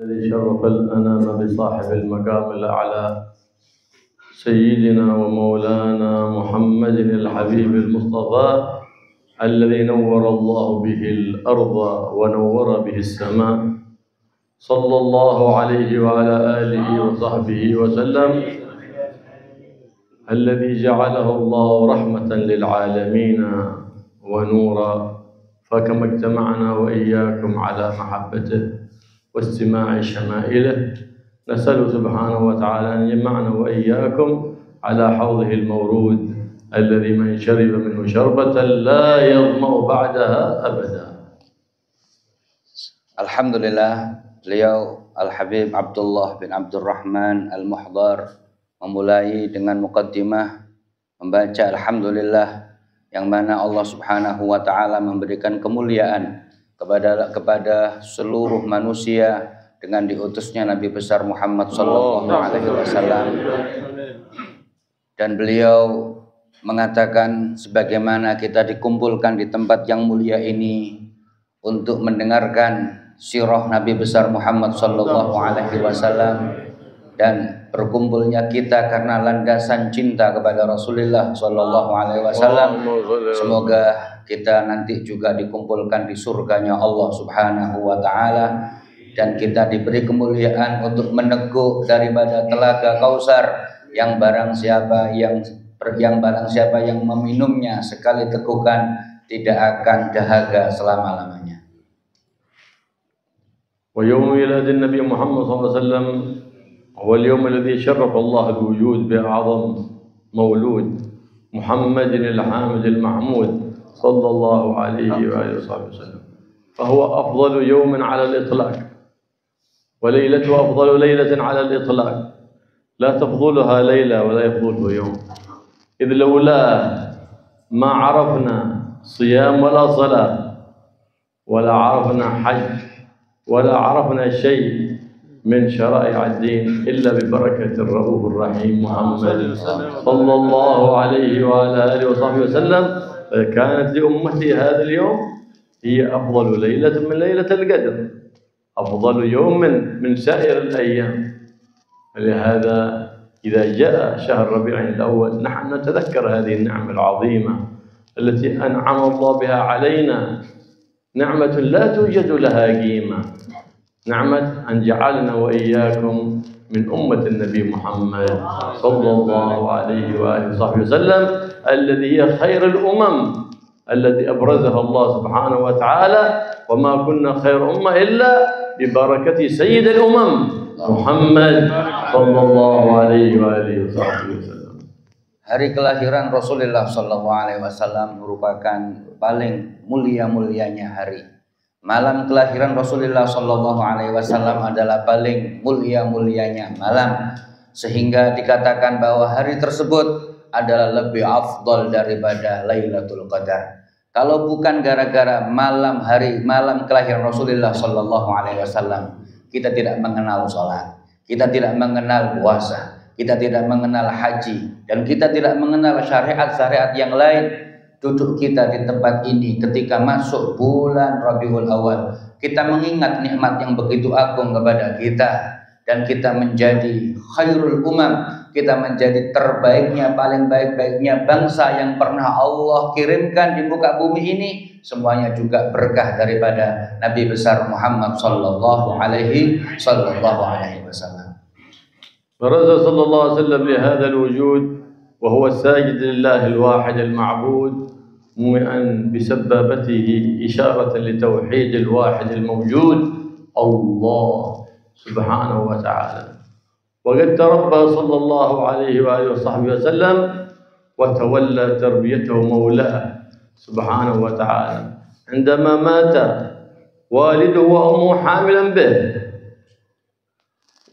الذي شرف الأنام بصاحب المقام الأعلى سيدنا ومولانا محمد الحبيب المصطفى الذي نور الله به الأرض ونور به السماء، صلى الله عليه وعلى آله وصحبه وسلم، الذي جعله الله رحمة للعالمين ونورا، فكما اجتمعنا وإياكم على محبته واستماع شمائله، نسأله سبحانه وتعالى أن يجمعنا وإياكم على حوضه المورود الذي من شرب منه شربة لا يظمأ بعدها أبدا. Alhamdulillah, beliau Al-Habib Abdullah bin Abdurrahman Al-Muhdar memulai dengan muqaddimah membaca Alhamdulillah, yang mana Allah Subhanahu wa Ta'ala memberikan kemuliaan kepada seluruh manusia dengan diutusnya Nabi besar Muhammad sallallahu alaihi wasallam. Dan beliau mengatakan, sebagaimana kita dikumpulkan di tempat yang mulia ini untuk mendengarkan sirah Nabi besar Muhammad sallallahu alaihi wasallam, dan berkumpulnya kita karena landasan cinta kepada Rasulullah sallallahu alaihi wasallam. Semoga kita nanti juga dikumpulkan di surganya Allah Subhanahu wa Ta'ala, dan kita diberi kemuliaan untuk meneguk daripada telaga Kausar yang barang siapa yang meminumnya sekali tegukan tidak akan dahaga selama-lamanya. Wa yawm miladin Nabi Muhammad SAW هو اليوم الذي شرف الله الوجود بأعظم مولود محمد الحامد المحمود صلى الله عليه وآله وصحبه وسلم، فهو أفضل يوم على الإطلاق، وليلته أفضل ليلة على الإطلاق، لا تفضلها ليلة ولا يفضله يوم، إذ لولا ما عرفنا صيام ولا صلاة ولا عرفنا حج ولا عرفنا شيء من شرائع الدين إلا ببركة الرؤوف الرحيم محمد صلى الله عليه وعلى آله وصحبه وسلم. كانت لأمتي هذا اليوم هي أفضل ليلة من ليلة القدر، أفضل يوم من سائر الأيام. لهذا إذا جاء شهر ربيع الأول نحن نتذكر هذه النعمة العظيمة التي أنعم الله بها علينا، نعمة لا توجد لها قيمة، نعمة أن جعلنا وإياكم من أمة النبي محمد صلى الله عليه وآله وصحبه وسلم، الذي هي خير الأمم التي أبرزها الله سبحانه وتعالى، وما كنا خير أمة إلا ببركة سيد الأمم محمد صلى الله عليه وآله وصحبه وسلم. Hari kelahiran Rasulullah sallallahu alaihi wasallam merupakan paling mulia-mulianya hari. Malam kelahiran Rasulullah sallallahu alaihi wasallam adalah paling mulia-mulianya malam, sehingga dikatakan bahwa hari tersebut adalah lebih afdal daripada Lailatul Qadar. Kalau bukan gara-gara malam kelahiran Rasulullah sallallahu alaihi wasallam, kita tidak mengenal salat, kita tidak mengenal puasa, kita tidak mengenal haji, dan kita tidak mengenal syariat-syariat yang lain. Duduk kita di tempat ini ketika masuk bulan Rabiul Awal, kita mengingat nikmat yang begitu agung kepada kita, dan kita menjadi khairul umam, kita menjadi terbaiknya, paling baik-baiknya bangsa yang pernah Allah kirimkan di muka bumi ini. Semuanya juga berkah daripada Nabi besar Muhammad sallallahu alaihi wasallam. Rasul sallallahu alaihi wasallam li hadzal wujud وهو الساجد لله الواحد المعبود موئا بسبابته إشارة لتوحيد الواحد الموجود الله سبحانه وتعالى. وقد تربى صلى الله عليه وآله وصحبه وسلم وتولى تربيته مولاه سبحانه وتعالى عندما مات والده وأمه حاملا به،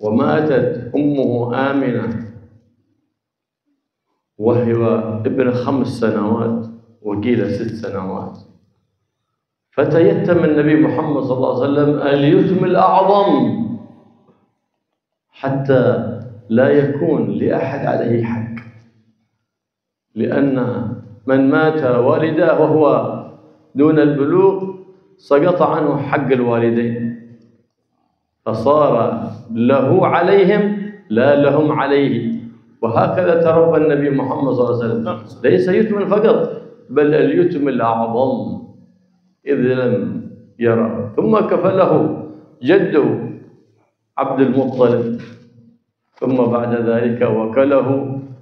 وماتت أمه آمنة وهي ابن 5 سنوات وقيل 6 سنوات، فتيتم النبي محمد صلى الله عليه وسلم اليتم الأعظم حتى لا يكون لأحد عليه حق، لأن من مات والده وهو دون البلوغ سقط عنه حق الوالدين، فصار له عليهم لا لهم عليه. وهكذا تربى النبي محمد صلى الله عليه وسلم، ليس يتم فقط بل اليتم الأعظم إذ لم يرى. ثم كفله جده عبد المطلب، ثم بعد ذلك وكله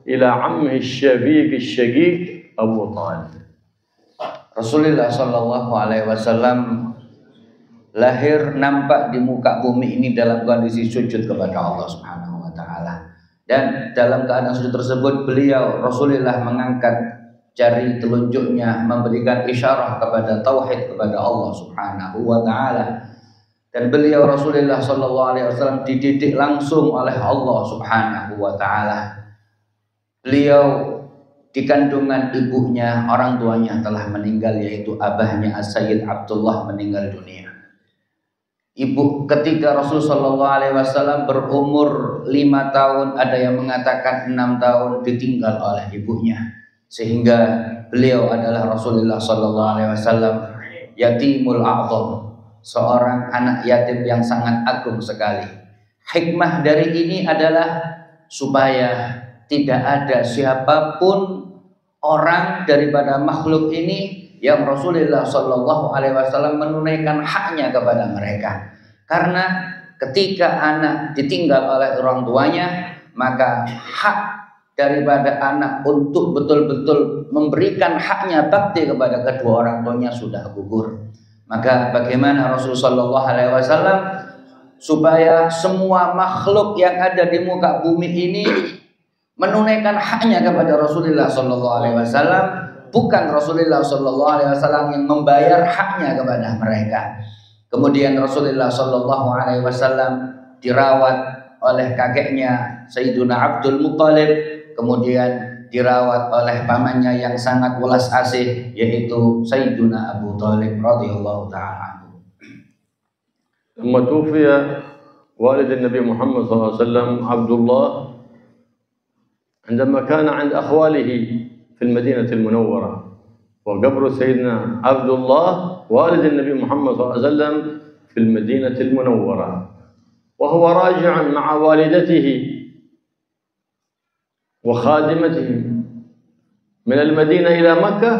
إلى عمه الشفيق الشقيق أبو طالب. Rasulullah Shallallahu Alaihi Wasallam lahir nampak di muka bumi ini dalam kondisi sujud kepada Allah Subhanahu Wa Taala, dan dalam keadaan sujud tersebut beliau Rasulullah mengangkat jari telunjuknya memberikan isyarah kepada tauhid kepada Allah Subhanahu Wa Taala, dan beliau Rasulullah Shallallahu Alaihi Wasallam dididik langsung oleh Allah Subhanahu Wa Taala. Beliau di kandungan ibunya, orang tuanya telah meninggal, yaitu abahnya As-Sayyid Abdullah meninggal dunia. Ibu ketika Rasul Shallallahu Alaihi Wasallam berumur 5 tahun, ada yang mengatakan 6 tahun, ditinggal oleh ibunya, sehingga beliau adalah Rasulullah Shallallahu Alaihi Wasallam yatimul a'zam, seorang anak yatim yang sangat agung sekali. Hikmah dari ini adalah supaya tidak ada siapapun orang daripada makhluk ini yang Rasulullah Shallallahu Alaihi Wasallam menunaikan haknya kepada mereka. Karena ketika anak ditinggal oleh orang tuanya, maka hak daripada anak untuk betul-betul memberikan haknya bakti kepada kedua orang tuanya sudah gugur. Maka bagaimana Rasulullah Shallallahu Alaihi Wasallam supaya semua makhluk yang ada di muka bumi ini menunaikan haknya kepada Rasulullah Shallallahu Alaihi Wasallam, bukan Rasulullah Shallallahu Alaihi Wasallam yang membayar haknya kepada mereka. Kemudian Rasulullah Shallallahu Alaihi Wasallam dirawat oleh kakeknya Sayyiduna Abdul Muttalib, kemudian dirawat oleh pamannya yang sangat welas asih, yaitu Sayyiduna Abu Thalib radhiyallahu ta'ala anhu. ثم توفي والد النبي محمد صلى الله عليه وسلم عبد الله عندما كان عند أخواله في المدينة المنورة، وقبر سيدنا عبد الله والد النبي محمد صلى الله عليه وسلم في المدينة المنورة، وهو راجع مع والدته وخادمته من المدينة إلى مكة،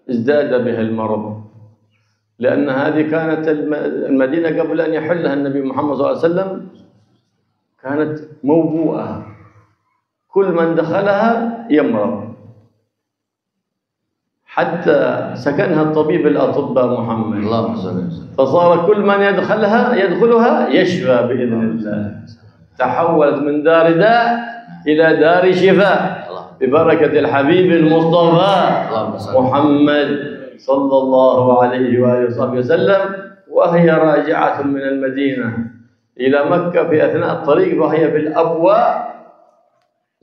ازداد بها المرض، لأن هذه كانت المدينة قبل أن يحلها النبي محمد صلى الله عليه وسلم كانت موبوءة، كل من دخلها يمرض، حتى سكنها الطبيب الأطباء محمد، فصار كل من يدخلها يشفى بإذن الله. تحولت من دار داء إلى دار شفاء ببركة الحبيب المصطفى محمد صلى الله عليه وآله وسلم. وهي راجعة من المدينة إلى مكة في أثناء الطريق وهي في الأبواء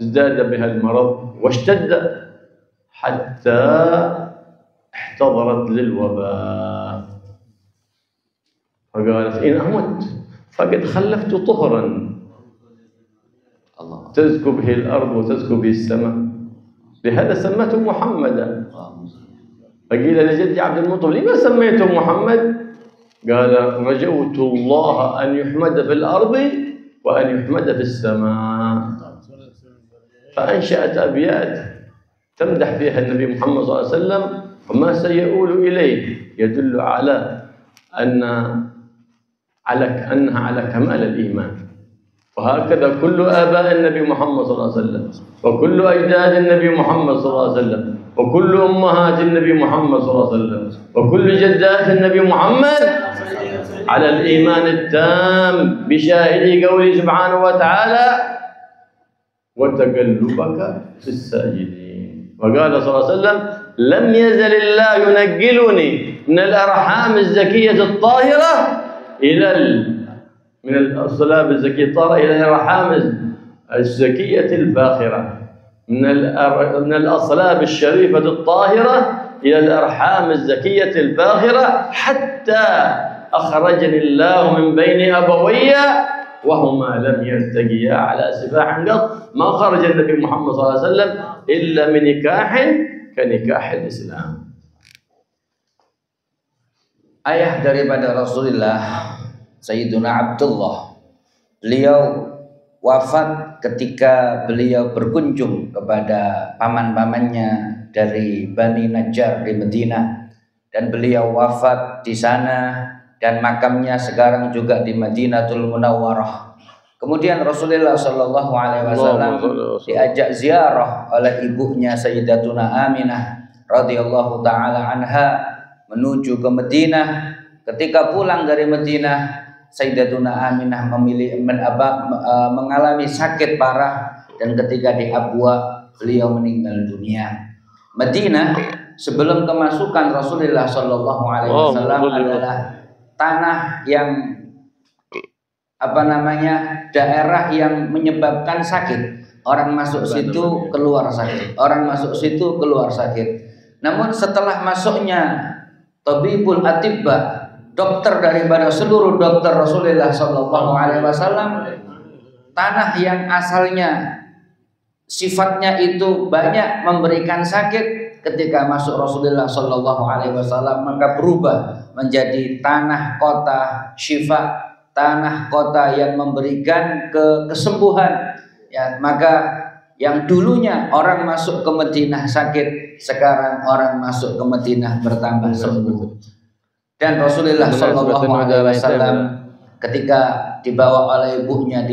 ازداد بها المرض واشتد حتى احتضرت للوباء، فقالت إن أمت فقد خلفت طهرا تزكو به الأرض وتزكو به السماء، لهذا سمته محمدا. فقيل لجدي عبد المطلب لما سميته محمد؟ قال رجوت الله أن يحمد في الأرض وأن يحمد في السماء. فأنشأت أبيات تمدح فيها النبي محمد صلى الله عليه وسلم وما سيؤول إليه، يدل على أنها على كمال الإيمان. وهكذا كل آباء النبي محمد صلى الله عليه وسلم، وكل أجداد النبي محمد صلى الله عليه وسلم، وكل أمهات النبي محمد صلى الله عليه وسلم، وكل جدات النبي محمد على الإيمان التام بشاهد قوله سبحانه وتعالى وتقلبك في الساجدين. وقال صلى الله عليه وسلم لم يزل الله ينقلني من الأرحام الزكية الطاهرة من الأصلاب الزكية الطاهرة إلى الأرحام الزكية الفاخرة، من الأصلاب الشريفة الطاهرة إلى الأرحام الزكية الفاخرة، حتى أخرجني الله من بين أبوي وهما لم يلتقيا على سفاح قط. ما خرج النبي محمد صلى الله عليه وسلم إلا من نكاح كنكاح الإسلام. Ayah daripada Rasulullah Sayyiduna Abdullah. Beliau wafat ketika beliau berkunjung kepada paman-pamannya dari Bani Najjar di Madinah, dan beliau wafat di sana dan makamnya sekarang juga di Madinatul Munawwarah. Kemudian Rasulullah Shallallahu Alaihi Wasallam diajak ziarah oleh ibunya Sayyidatuna Aminah radhiyallahu taala anha menuju ke Madinah. Ketika pulang dari Madinah, Sayyidatuna Aminah mengalami sakit parah, dan ketika di Abwa beliau meninggal dunia. Madinah sebelum kemasukan Rasulullah Shallallahu Alaihi Wasallam adalah tanah yang daerah yang menyebabkan sakit. Orang masuk situ keluar sakit. Orang masuk situ keluar sakit. Namun setelah masuknya Tabibul Atibba, dokter daripada seluruh dokter Rasulullah Shallallahu Alaihi Wasallam, tanah yang asalnya sifatnya itu banyak memberikan sakit, ketika masuk Rasulullah Shallallahu Alaihi Wasallam maka berubah menjadi tanah kota syifa, tanah kota yang memberikan kesembuhan. Ya, maka yang dulunya orang masuk ke Madinah sakit, sekarang orang masuk ke Madinah bertambah sembuh. Dan Rasulullah Shallallahu Alaihi Wasallam ketika dibawa oleh ibunya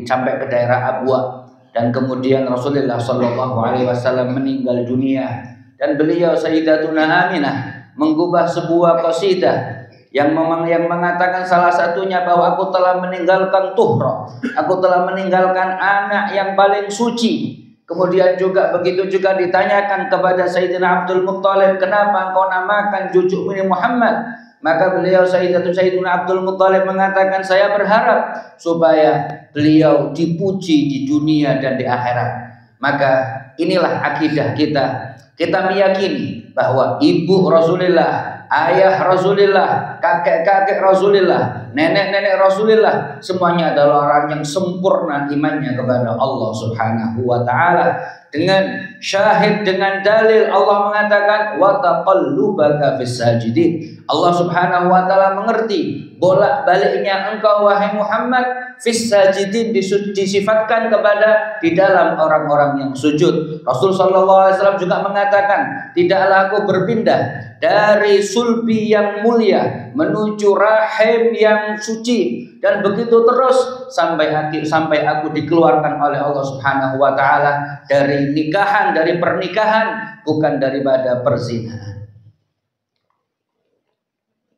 sampai ke daerah Abwa, dan kemudian Rasulullah Shallallahu Alaihi Wasallam meninggal dunia, dan beliau Sayyidatuna Aminah menggubah sebuah qasidah yang mengatakan salah satunya bahwa aku telah meninggalkan tuhra, aku telah meninggalkan anak yang paling suci. Kemudian juga begitu juga ditanyakan kepada Sayyidina Abdul Muttalib, kenapa engkau namakan cucu ini Muhammad? Maka beliau Sayyidina Abdul Muttalib mengatakan, saya berharap supaya beliau dipuji di dunia dan di akhirat. Maka inilah akidah kita. Kita meyakini bahwa ibu Rasulullah, ayah Rasulullah, kakek-kakek Rasulullah, nenek-nenek Rasulullah, semuanya adalah orang yang sempurna imannya kepada Allah Subhanahu wa taala. Dengan syahid, dengan dalil, Allah mengatakan wa taqallubaka fis sajidin. Allah Subhanahu wa taala mengerti bolak-baliknya engkau wahai Muhammad fis sajidin, disifatkan kepada di dalam orang-orang yang sujud. Rasul sallallahu alaihi wasallam juga mengatakan, tidaklah aku berpindah dari sulbi yang mulia menuju rahim yang suci, dan begitu terus sampai aku dikeluarkan oleh Allah Subhanahu wa taala dari nikahan, dari pernikahan, bukan daripada perzinahan.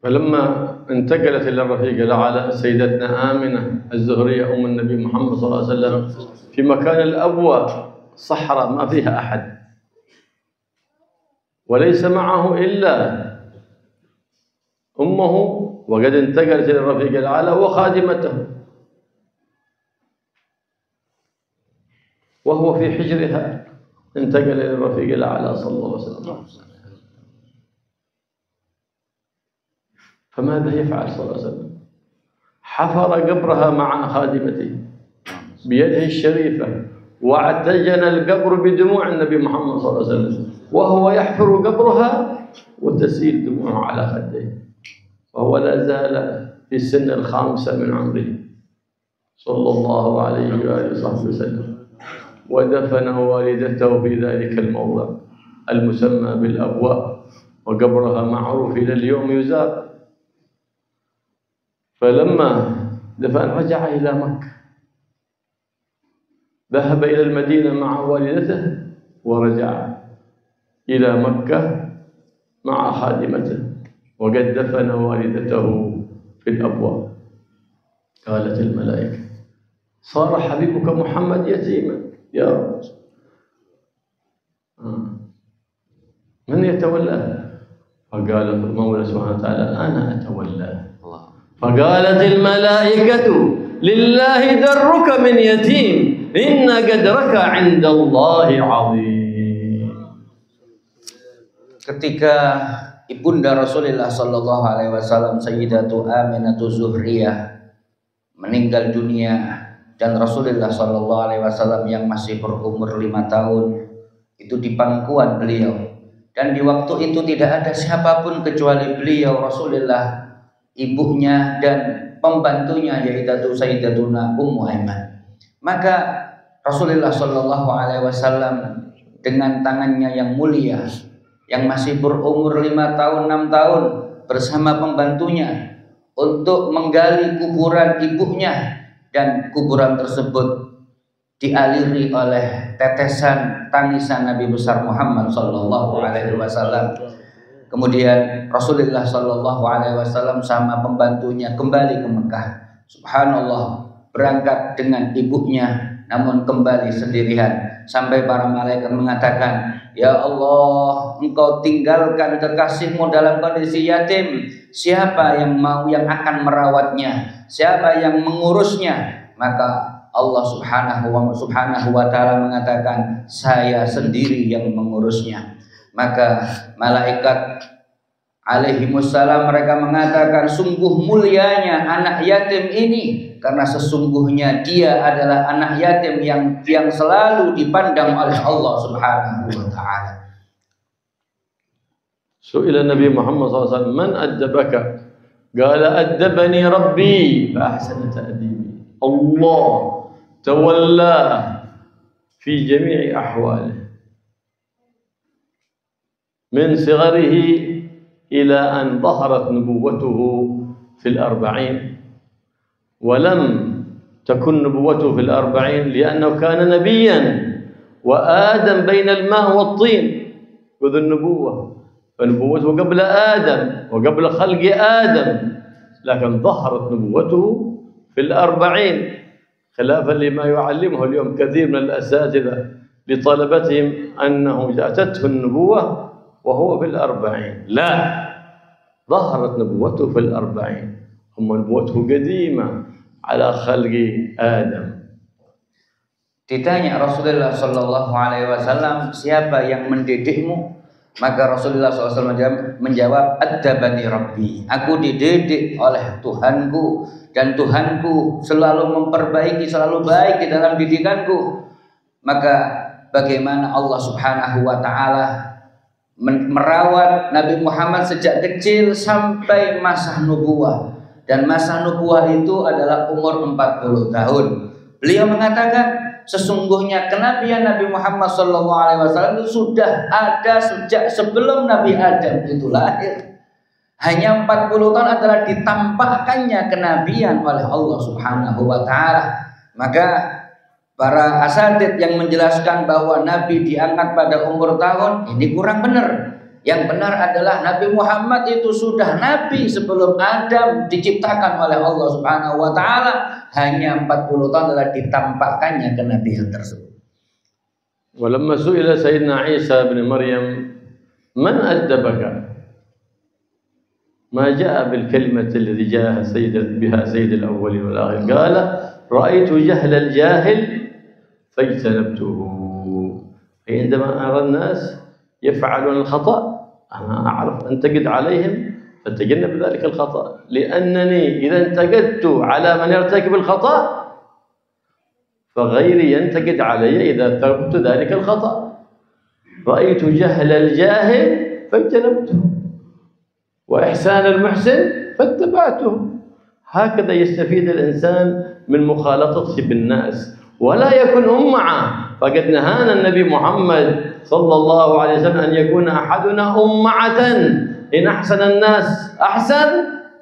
فلما انتقلت إلى الرفيق الأعلى سيدتنا آمنة الزهرية أم النبي محمد صلى الله عليه وسلم في مكان الأبوة صحراء ما فيها أحد وليس معه إلا أمه، وقد انتقلت إلى الرفيق الأعلى وخادمته، وهو في حجرها انتقل إلى الرفيق الأعلى صلى الله عليه وسلم. فماذا يفعل صلى الله عليه وسلم؟ حفر قبرها مع خادمته بيده الشريفة، واعتجن القبر بدموع النبي محمد صلى الله عليه وسلم، وهو يحفر قبرها وتسيل دموعه على خديه، وهو لا زال في سن الخامسة من عمره صلى الله عليه وآله وصحبه وسلم. ودفن والدته في ذلك الموضع المسمى بالأبواء، وقبرها معروف إلى اليوم يزار. فلما دفن رجع إلى مكة، ذهب إلى المدينة مع والدته ورجع إلى مكة مع خادمته، وقد دفن والدته في الأبواب. قالت الملائكة صار حبيبك محمد يتيما يا رب، من يتولاه؟ فقال المولى سبحانه وتعالى أنا أتولاه. فقالت الملائكة لله درك من يتيم إن قدرك عند الله عظيم. Ketika ibunda Rasulullah sallallahu alaihi wasallam Sayyidatu Aminatu Zuhriyah meninggal dunia, dan Rasulullah sallallahu alaihi wasallam yang masih berumur 5 tahun itu di pangkuan beliau, dan di waktu itu tidak ada siapapun kecuali beliau, Rasulullah, ibunya, dan pembantunya yaitu Sayyidatuna Ummu Aiman. Maka Rasulullah Shallallahu Alaihi Wasallam dengan tangannya yang mulia, yang masih berumur 5 tahun 6 tahun bersama pembantunya untuk menggali kuburan ibunya, dan kuburan tersebut dialiri oleh tetesan tangisan Nabi besar Muhammad Sallallahu Alaihi Wasallam. Kemudian Rasulullah Sallallahu Alaihi Wasallam sama pembantunya kembali ke Mekah. Subhanallah, berangkat dengan ibunya, namun kembali sendirian, sampai para malaikat mengatakan, ya Allah, engkau tinggalkan kekasihmu dalam kondisi yatim. Siapa yang akan merawatnya? Siapa yang mengurusnya? Maka Allah subhanahu wa ta'ala mengatakan, saya sendiri yang mengurusnya. Maka malaikat alaihimussalam mereka mengatakan, sungguh mulianya anak yatim ini, karena sesungguhnya dia adalah anak yatim yang selalu dipandang oleh Allah subhanahu wa ta'ala. Su'ila Nabi Muhammad SAW, man addabaka? Qala addabani Rabbi fa ahsana ta'dibi. Allah tawalla fi jami'i ahwalihi min sigharihi ila an dhaharat nubuwwatuhu fil 40. ولم تكن نبوته في 40 لأنه كان نبيا وآدم بين الماء والطين وذو النبوة، فنبوته قبل آدم وقبل خلق آدم، لكن ظهرت نبوته في 40 خلافا لما يعلمه اليوم كثير من الأساتذة لطلبتهم أنه أتته النبوة وهو في 40. لا، ظهرت نبوته في 40، أما نبوته قديمة على خلق آدم. Ditanya Rasulullah Shallallahu Alaihi Wasallam, siapa yang mendidikmu? Maka Rasulullah SAW menjawab, Addabani Rabbi, aku dididik oleh Tuhanku, dan Tuhanku selalu memperbaiki, selalu baik di dalam didikanku. Maka bagaimana Allah Subhanahu wa ta'ala merawat Nabi Muhammad sejak kecil sampai masa nubuwah. Dan masa nubuwah itu adalah umur 40 tahun. Beliau mengatakan, sesungguhnya kenabian Nabi Muhammad SAW itu sudah ada sejak sebelum Nabi Adam itu lahir. Hanya 40 tahun adalah ditampakkannya kenabian oleh Allah Subhanahu wa ta'ala. Maka para asatidz yang menjelaskan bahwa Nabi diangkat pada umur tahun, ini kurang benar. Yang benar adalah Nabi Muhammad itu sudah Nabi sebelum Adam diciptakan oleh Allah Subhanahu wa ta'ala. Hanya 40 tahun adalah ditampakkannya kenabian tersebut. Walamma su'ila Sayyidina Isa bin Maryam, man addabaka? Ma jaa bil kalimati alladhi jaa biha sayyid al-awwalin wal akhirin. Qala ra'aytu jahla al-jahil fajtanabtuhu. عندما أرى الناس يفعلون الخطأ أنا أعرف أنتقد عليهم فأتجنب ذلك الخطأ، لأنني إذا انتقدت على من يرتكب الخطأ فغيري ينتقد علي إذا تركت ذلك الخطأ. رأيت جهل الجاهل فاجتنبته وإحسان المحسن فاتبعته. هكذا يستفيد الإنسان من مخالطته بالناس ولا يكون أمعة. فقد نهانا النبي محمد صلى الله عليه وسلم أن يكون أحدنا أمعة، إن أحسن الناس أحسن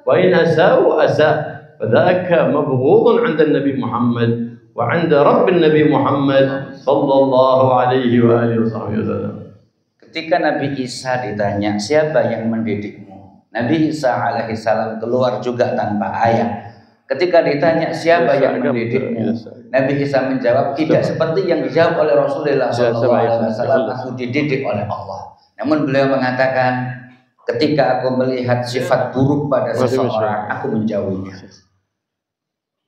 وإن أساءوا أساء، فذاك مبغوض عند النبي محمد وعند رب النبي محمد صلى الله عليه وآله وسلم. Ketika Nabi Isa ditanya, siapa yang mendidikmu? Nabi Isa alaihissalam keluar juga tanpa ayah. Ketika ditanya siapa yang mendidikmu, Nabi Isa menjawab tidak seperti yang dijawab oleh Rasulullah SAW, aku dididik oleh Allah. Namun beliau mengatakan, ketika aku melihat sifat buruk pada seseorang, aku menjauhinya.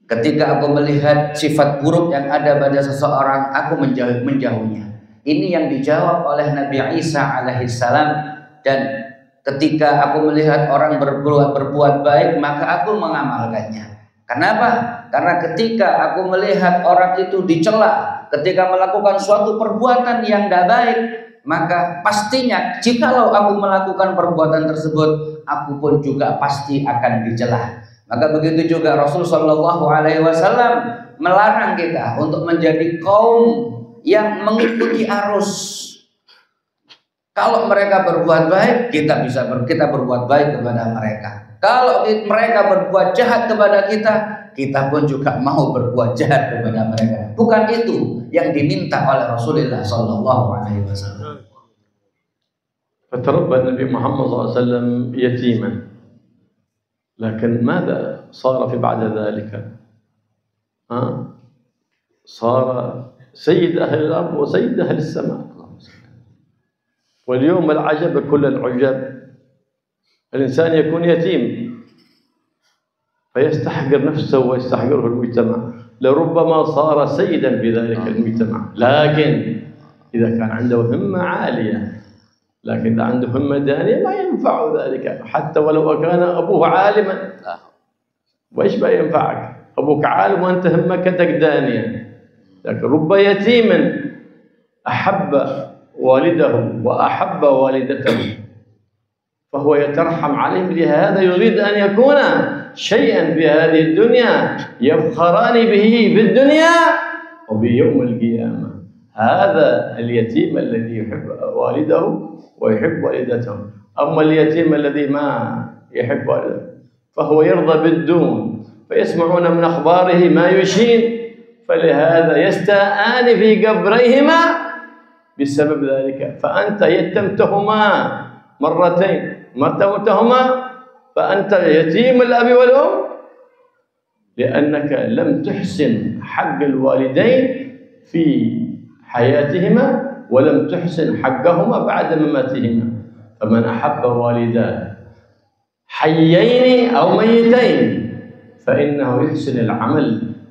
Ketika aku melihat sifat buruk yang ada pada seseorang, aku menjauhinya. Ini yang dijawab oleh Nabi Isa alaihissalam. Dan ketika aku melihat orang berbuat baik, maka aku mengamalkannya. Kenapa? Karena ketika aku melihat orang itu dicela, ketika melakukan suatu perbuatan yang tidak baik, maka pastinya jikalau aku melakukan perbuatan tersebut, aku pun juga pasti akan dicela. Maka begitu juga Rasul Shallallahu Alaihi Wasallam melarang kita untuk menjadi kaum yang mengikuti arus. Kalau mereka berbuat baik, kita berbuat baik kepada mereka. Kalau mereka berbuat jahat kepada kita, kita pun juga mau berbuat jahat kepada mereka. Bukan itu yang diminta oleh Rasulullah Shallallahu Alaihi Wasallam. فتربى النبي محمد صلى الله عليه وسلم يتيما، لكن ماذا صار في بعد ذلك؟ صار سيد أهل الأرض وسيد أهل السماء. واليوم العجب كل العجب، الإنسان يكون يتيم فيستحقر نفسه ويستحقره المجتمع، لربما صار سيدا في ذلك المجتمع. لكن إذا كان عنده همة عالية، لكن إذا عنده همة دانية ما ينفع ذلك، حتى ولو كان أبوه عالما. وإيش بقى ينفعك؟ أبوك عالم وأنت همتك دانية. لكن رب يتيم أحب والده وأحب والدته فهو يترحم عليهم، لهذا يريد أن يكون شيئا في هذه الدنيا يفخران به في الدنيا وبيوم القيامة. هذا اليتيم الذي يحب والده ويحب والدته. أما اليتيم الذي ما يحب والده فهو يرضى بالدون، فيسمعون من أخباره ما يشين، فلهذا يستاءان في قبريهما بسبب ذلك. فأنت يتمتهما مرتين، مرتهما فأنت يتيم الأب والأم لأنك لم تحسن حق الوالدين في حياتهما ولم تحسن حقهما بعد مماتهما. فمن أحب والداه حيين أو ميتين فإنه يحسن العمل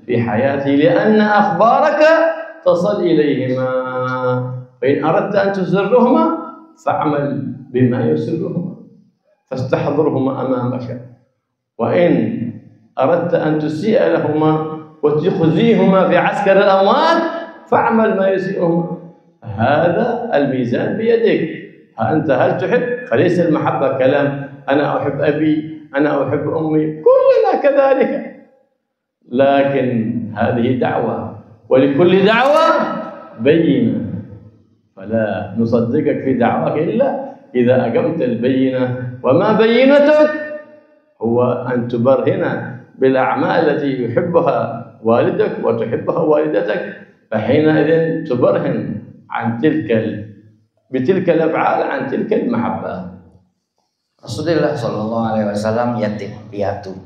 في حياته، لأن أخبارك تصل إليهما. فإن أردت أن تسرهما فاعمل بما يسرهما، فاستحضرهما أمامك. وإن أردت أن تسيء لهما وتخزيهما في عسكر الأموات فاعمل ما يسيئهما. هذا الميزان بيدك. أنت هل تحب؟ فليس المحبة كلام أنا أحب أبي، أنا أحب أمي، كلنا كذلك. لكن هذه دعوة، ولكل دعوة بينة، فلا نصدقك في دعواك إلا إذا أقمت البينة. وما بينتك هو أن تبرهن بالأعمال التي يحبها والدك وتحبها والدتك، فحينئذ تبرهن عن بتلك الأفعال عن تلك المحبة. Rasulullah Shallallahu Alaihi Wasallam yatim piatu,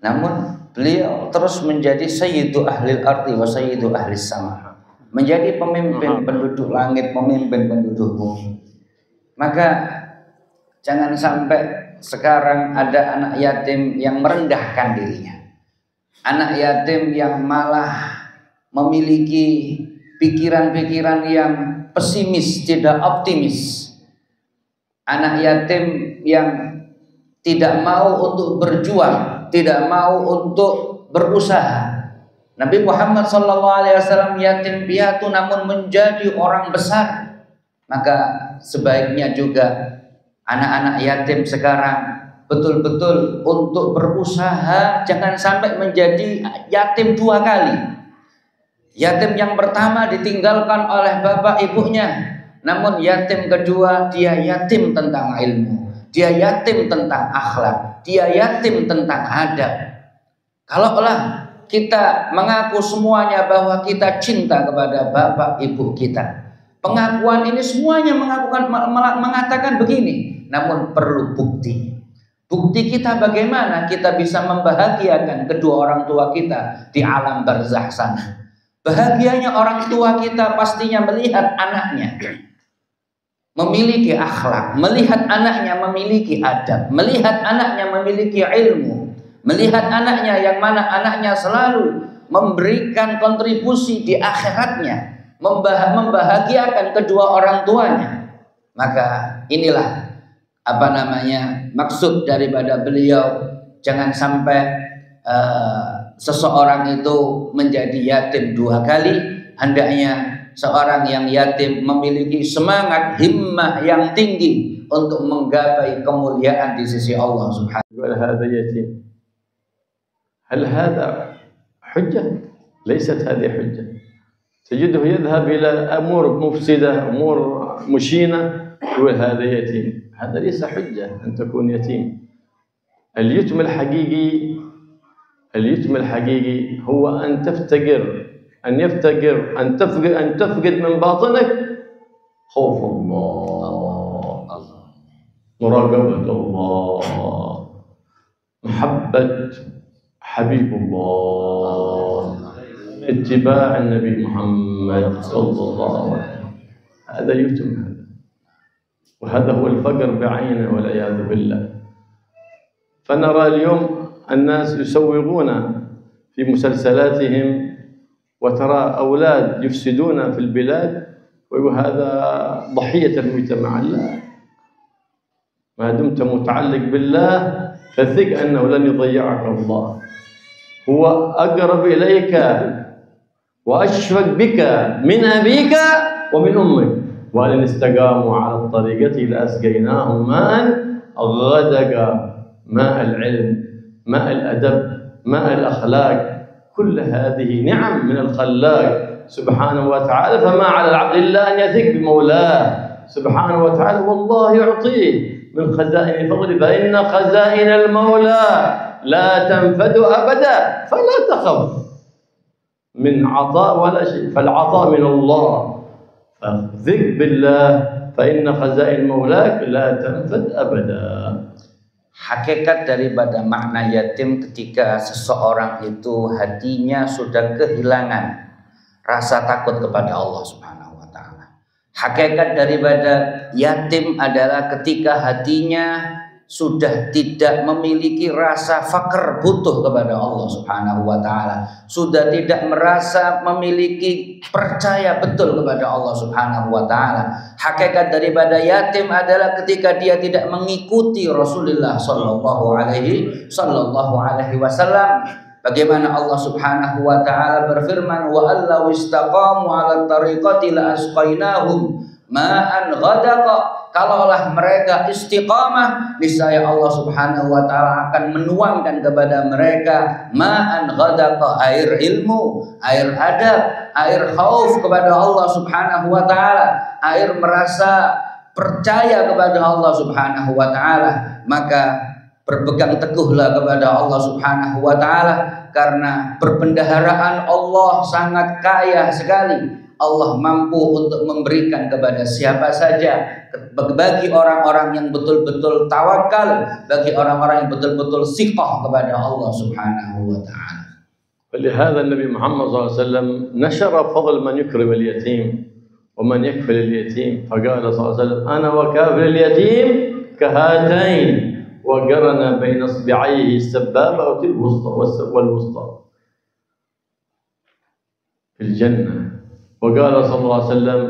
namun beliau terus menjadi sayyidu ahlil ardi wa sayyidu ahlis sama, menjadi pemimpin penduduk langit, pemimpin penduduk bumi. Maka jangan sampai sekarang ada anak yatim yang merendahkan dirinya, anak yatim yang malah memiliki pikiran-pikiran yang pesimis, tidak optimis, anak yatim yang tidak mau untuk berjuang, tidak mau untuk berusaha. Nabi Muhammad SAW yatim piatu namun menjadi orang besar. Maka sebaiknya juga anak-anak yatim sekarang betul-betul untuk berusaha, jangan sampai menjadi yatim dua kali. Yatim yang pertama ditinggalkan oleh bapak ibunya, namun yatim kedua dia yatim tentang ilmu, dia yatim tentang akhlak, dia yatim tentang adab. Kalaulah kita mengaku semuanya bahwa kita cinta kepada bapak ibu kita, pengakuan ini semuanya mengatakan begini, namun perlu bukti. Bukti kita bagaimana kita bisa membahagiakan kedua orang tua kita di alam barzakh sana. Bahagianya orang tua kita pastinya melihat anaknya memiliki akhlak, melihat anaknya memiliki adab, melihat anaknya memiliki ilmu, melihat anaknya yang mana anaknya selalu memberikan kontribusi di akhiratnya, membahagiakan kedua orang tuanya. Maka inilah maksud daripada beliau, jangan sampai seseorang itu menjadi yatim dua kali. Hendaknya seorang yang yatim memiliki semangat himmah yang tinggi untuk menggapai kemuliaan di sisi Allah Subhanahu wa ta'ala. هذا يتيم. هل هذا حجة؟ ليست هذه حجة. تجده يذهب إلى أمور مفسدة، أمور مشينة، يقول هذا يتيم. هذا ليس حجة أن تكون يتيم. اليتم الحقيقي هو أن تفقد من باطنك خوف الله، مراقبة الله، محبة حبيب الله، اتباع النبي محمد صلى الله عليه وسلم. هذا يتم هذا، وهذا هو الفقر بعينه والعياذ بالله. فنرى اليوم الناس يسوغون في مسلسلاتهم، وترى أولاد يفسدون في البلاد ويقول هذا ضحية المجتمع. لا، ما دمت متعلق بالله فثق أنه لن يضيعك الله. هو أقرب إليك وأشفق بك من أبيك ومن أمك، وإن استقاموا على الطريقة لأسقيناهم ماء غدقا، ماء العلم، ماء الأدب، ماء الأخلاق، كل هذه نعم من الخلاق سبحانه وتعالى. فما على العبد إلا أن يثق بمولاه سبحانه وتعالى، والله يعطيه من خزائن فضله، فإن خزائن المولى لا تنفد أبدا، فلا تخف من عطاء ولا شيء، فالعطاء من الله، فثق بالله فإن خزائن مولاك لا تنفد أبدا. Hakikat daripada makna yatim ketika seseorang itu hatinya sudah kehilangan rasa takut kepada Allah Subhanahu wa ta'ala. Hakikat daripada yatim adalah ketika hatinya sudah tidak memiliki rasa fakir butuh kepada Allah Subhanahu wa ta'ala, sudah tidak merasa memiliki percaya betul kepada Allah Subhanahu wa ta'ala. Hakikat daripada yatim adalah ketika dia tidak mengikuti Rasulullah sallallahu alaihi wasallam. Bagaimana Allah Subhanahu wa ta'ala berfirman, wa allaw istaqamu 'ala tariqati la asqainahum ma'an ghadaqa. Kalaulah mereka istiqamah, niscaya Allah Subhanahu wa ta'ala akan menuangkan kepada mereka ma'an ghadaqa, air ilmu, air adab, air khauf kepada Allah Subhanahu wa ta'ala, air merasa percaya kepada Allah Subhanahu wa ta'ala. Maka berpegang teguhlah kepada Allah Subhanahu wa ta'ala, karena perbendaharaan Allah sangat kaya sekali. Allah mampu untuk memberikan kepada siapa saja, bagi orang-orang yang betul-betul tawakal, bagi orang-orang yang betul-betul siqah kepada Allah Subhanahu wa ta'ala. ولهذا النبي محمد صلى الله عليه وسلم نشر فضل من يكرم اليتيم ومن يكفل اليتيم، فقال صلى الله عليه وسلم أنا وكافل اليتيم كهاتين، وقرن بين اصبعيه السبابة والوسطى في الجنة. وقال صلى الله عليه وسلم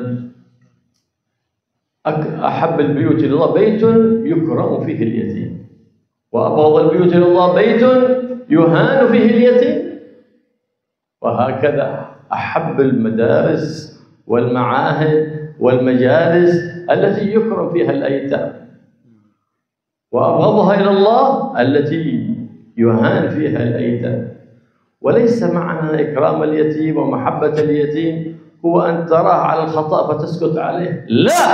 أحب البيوت إلى الله بيت يكرم فيه اليتيم، وأبغض البيوت إلى الله بيت يهان فيه اليتيم. وهكذا أحب المدارس والمعاهد والمجالس التي يكرم فيها الأيتام، وأبغضها إلى الله التي يهان فيها الأيتام. وليس معنى إكرام اليتيم ومحبة اليتيم هو أن تراه على الخطأ فتسكت عليه، لا،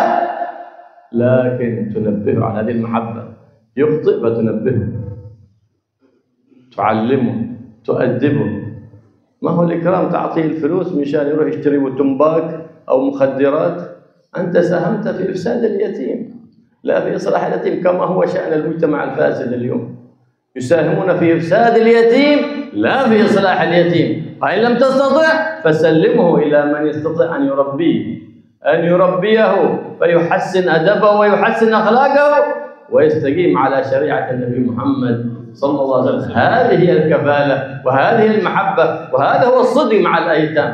لكن تنبهه على هذه المحبة. يخطئ فتنبهه، تعلمه، تؤدبه. ما هو الإكرام تعطيه الفلوس مشان يروح يشتري تمباك أو مخدرات؟ أنت ساهمت في إفساد اليتيم لا في إصلاح اليتيم، كما هو شأن المجتمع الفاسد اليوم، يساهمون في إفساد اليتيم لا في إصلاح اليتيم. فإن لم تستطع فسلمه إلى من يستطيع أن يربيه فيحسن أدبه ويحسن أخلاقه ويستقيم على شريعة النبي محمد صلى الله عليه وسلم. هذه هي الكفالة وهذه المحبة وهذا هو الصدق مع الأيتام.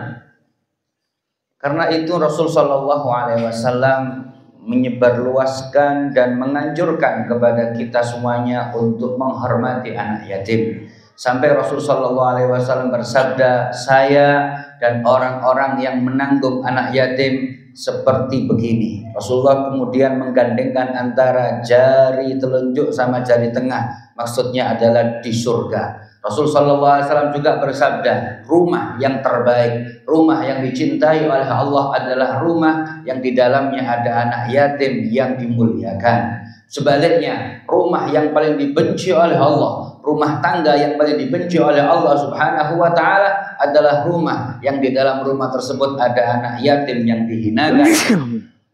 Karena itu Rasul Shallallahu Alaihi Wasallam menyebarluaskan dan menganjurkan kepada kita semuanya untuk menghormati anak yatim. Sampai Rasul Shallallahu Alaihi Wasallam bersabda, saya dan orang-orang yang menanggung anak yatim seperti begini. Rasulullah kemudian menggandengkan antara jari telunjuk sama jari tengah, maksudnya adalah di surga. Rasul sallallahu alaihi wasallam juga bersabda, rumah yang terbaik, rumah yang dicintai oleh Allah adalah rumah yang di dalamnya ada anak yatim yang dimuliakan. Sebaliknya, rumah yang paling dibenci oleh Allah, rumah tangga yang paling dibenci oleh Allah Subhanahu wa taala adalah rumah yang di dalam rumah tersebut ada anak yatim yang dihinakan.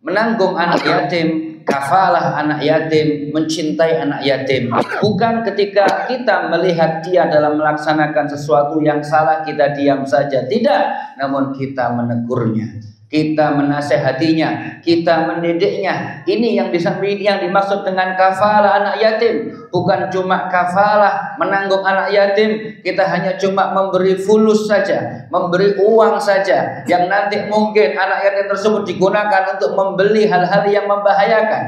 Menanggung anak yatim, kafalah anak yatim, mencintai anak yatim, bukan ketika kita melihat dia dalam melaksanakan sesuatu yang salah kita diam saja, tidak, namun kita menegurnya, kita menasehatinya, kita mendidiknya. Ini yang dimaksud dengan kafalah anak yatim. Bukan cuma kafalah menanggung anak yatim, kita hanya cuma memberi fulus saja, memberi uang saja, yang nanti mungkin anak yatim tersebut digunakan untuk membeli hal-hal yang membahayakan,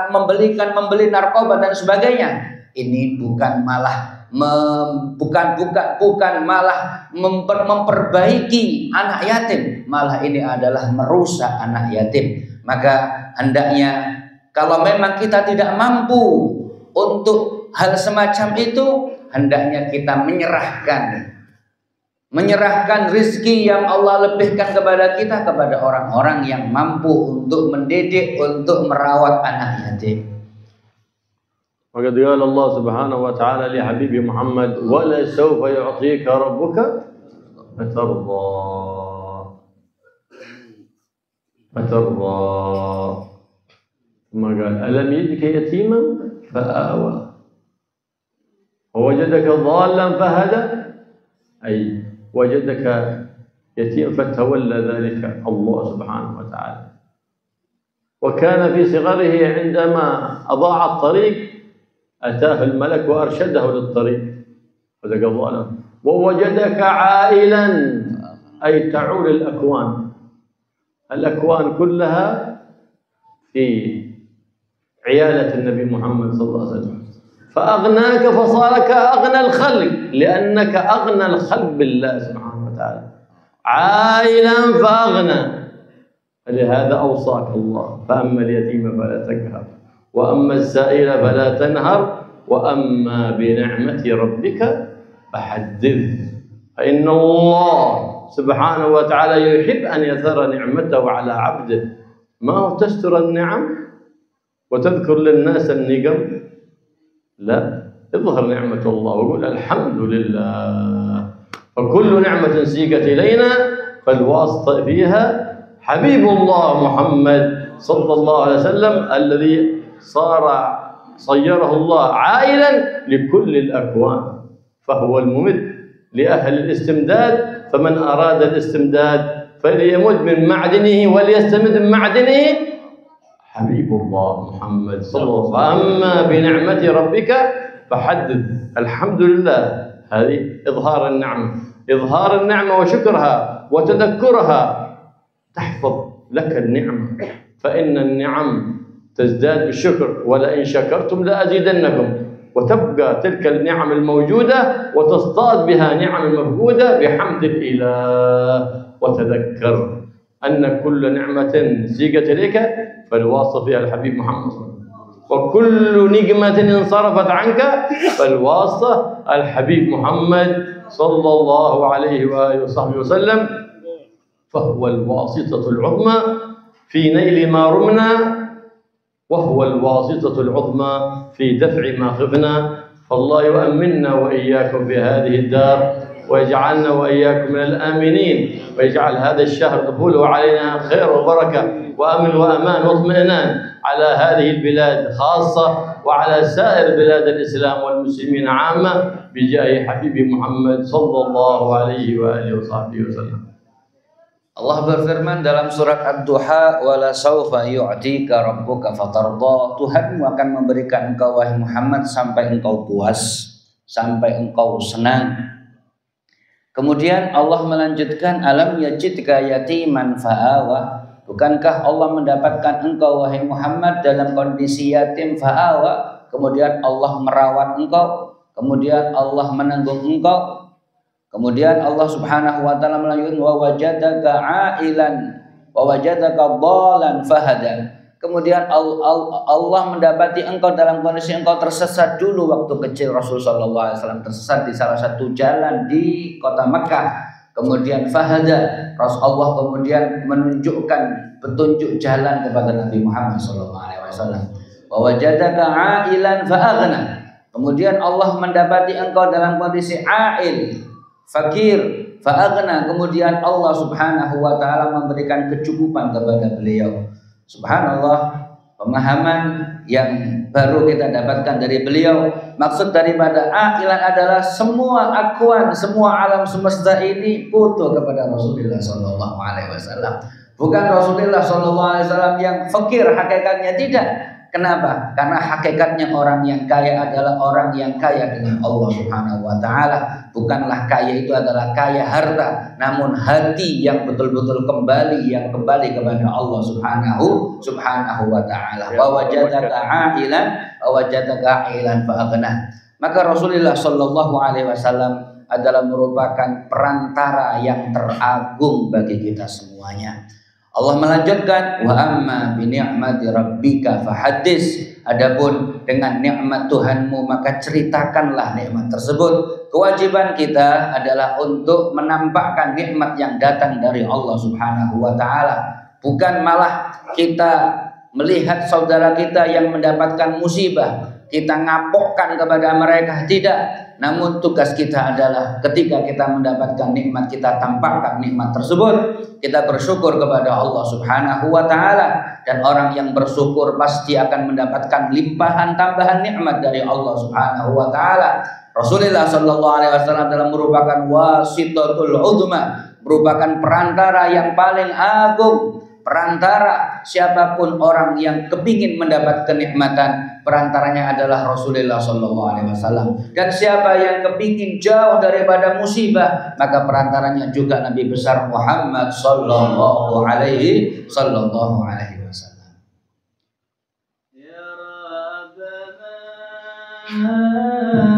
membeli narkoba dan sebagainya. Ini bukan malah memperbaiki anak yatim, malah ini adalah merusak anak yatim. Maka hendaknya kalau memang kita tidak mampu untuk hal semacam itu, hendaknya kita menyerahkan rizki yang Allah lebihkan kepada kita kepada orang-orang yang mampu untuk mendidik, untuk merawat anak yatim. وقد قال الله سبحانه وتعالى لحبيبي محمد ولسوف يعطيك ربك فترضى ثم قال ألم يجدك يتيما فآوى ووجدك ضالا فهدى أي وجدك يتيم فتولى ذلك الله سبحانه وتعالى. وكان في صغره عندما أضاع الطريق أتاه الملك وأرشده للطريق وذاك ضالا. ووجدك عائلا أي تعول الأكوان كلها في عيالة النبي محمد صلى الله عليه وسلم، فأغناك فصار كأغنى الخلق لأنك أغنى الخلق بالله سبحانه وتعالى، عائلا فأغنى. لهذا أوصاك الله فأما اليتيم فلا تقهر وأما السائل فلا تنهر وأما بنعمة ربك فحدث. فإن الله سبحانه وتعالى يحب أن يثر نعمته على عبده، ما هو تستر النعم وتذكر للناس النقم، لا، اظهر نعمة الله وقول الحمد لله. فكل نعمة سيقت إلينا فالواسطة فيها حبيب الله محمد صلى الله عليه وسلم الذي صيره الله عائلا لكل الأكوان، فهو الممد لأهل الاستمداد. فمن أراد الاستمداد فليمد من معدنه وليستمد من معدنه حبيب الله محمد صلى الله عليه وسلم. فأما بنعمة ربك فحدث. الحمد لله، هذه إظهار النعمة وشكرها وتذكرها تحفظ لك النعمة، فإن النعم تزداد بالشكر ولئن شكرتم لأزيدنكم، وتبقى تلك النعم الموجودة وتصطاد بها نعم المفقودة بحمد الإله. وتذكر أن كل نعمة سيقت إليك فالواصف فيها الحبيب محمد، وكل نقمة انصرفت عنك فالواصف الحبيب محمد صلى الله عليه وآله وصحبه وسلم. فهو الواسطة العظمى في نيل ما رمنا، وهو الواسطة العظمى في دفع ما خفنا. فالله يؤمننا وإياكم في هذه الدار ويجعلنا وإياكم من الآمنين، ويجعل هذا الشهر دخوله علينا خير وبركة وأمن وأمان واطمئنان على هذه البلاد خاصة وعلى سائر بلاد الإسلام والمسلمين عامة بجاه حبيب محمد صلى الله عليه وآله وصحبه وسلم. Allah berfirman dalam surat Ad-Duha, wala saufa yu'tika rabbuka fatarda. Tuhanmu akan memberikan engkau wahai Muhammad sampai engkau puas, sampai engkau senang. Kemudian Allah melanjutkan, alam yajidka yatiman fa'awa. Bukankah Allah mendapatkan engkau wahai Muhammad dalam kondisi yatim fa'awa, kemudian Allah merawat engkau, kemudian Allah menanggung engkau. Kemudian Allah Subhanahu wa taala melanjutkan wa wajadaka ailan wa wajadaka dhalan fahada. Kemudian Allah mendapati engkau dalam kondisi engkau tersesat dulu waktu kecil. Rasul sallallahu alaihi wasallam tersesat di salah satu jalan di kota Makkah. Kemudian fahada, Rasulullah kemudian menunjukkan petunjuk jalan kepada Nabi Muhammad sallallahu alaihi wasallam. Wa wajadaka ailan fa'aghna. Kemudian Allah mendapati engkau dalam kondisi ail, fakir, fa'aghna. Kemudian Allah Subhanahu wa taala memberikan kecukupan kepada beliau. Subhanallah, pemahaman yang baru kita dapatkan dari beliau. Maksud daripada ailan adalah semua akuan, semua alam semesta ini butuh kepada Rasulullah sallallahu alaihi wasallam. Bukan Rasulullah sallallahu alaihi wasallam yang fakir hakikatnya, tidak. Kenapa? Karena hakikatnya orang yang kaya adalah orang yang kaya dengan Allah Subhanahu wa taala. Bukanlah kaya itu adalah kaya harta, namun hati yang betul-betul kembali kepada Allah Subhanahu wa taala. Wa wajadaka ailan wa wajadaka ailan fa aghna. Maka Rasulullah sallallahu alaihi wasallam adalah merupakan perantara yang teragung bagi kita semuanya. Allah melanjutkan, wa amma bi ni'mati rabbika fahaddits. Adapun dengan nikmat Tuhanmu maka ceritakanlah nikmat tersebut. Kewajiban kita adalah untuk menampakkan nikmat yang datang dari Allah Subhanahu wa taala, bukan malah kita melihat saudara kita yang mendapatkan musibah kita ngapokkan kepada mereka, tidak. Namun tugas kita adalah ketika kita mendapatkan nikmat, kita tampakkan nikmat tersebut. Kita bersyukur kepada Allah Subhanahu wa taala, dan orang yang bersyukur pasti akan mendapatkan limpahan tambahan nikmat dari Allah Subhanahu wa taala. Rasulullah sallallahu alaihi wasallam adalah merupakan wasitatul uzma, merupakan perantara yang paling agung. Perantara siapapun orang yang kepingin mendapat kenikmatan, perantaranya adalah Rasulullah sallallahu alaihi wasallam. Dan siapa yang kepingin jauh daripada musibah, maka perantaranya juga Nabi besar Muhammad sallallahu alaihi wasallam. Ya Rabbana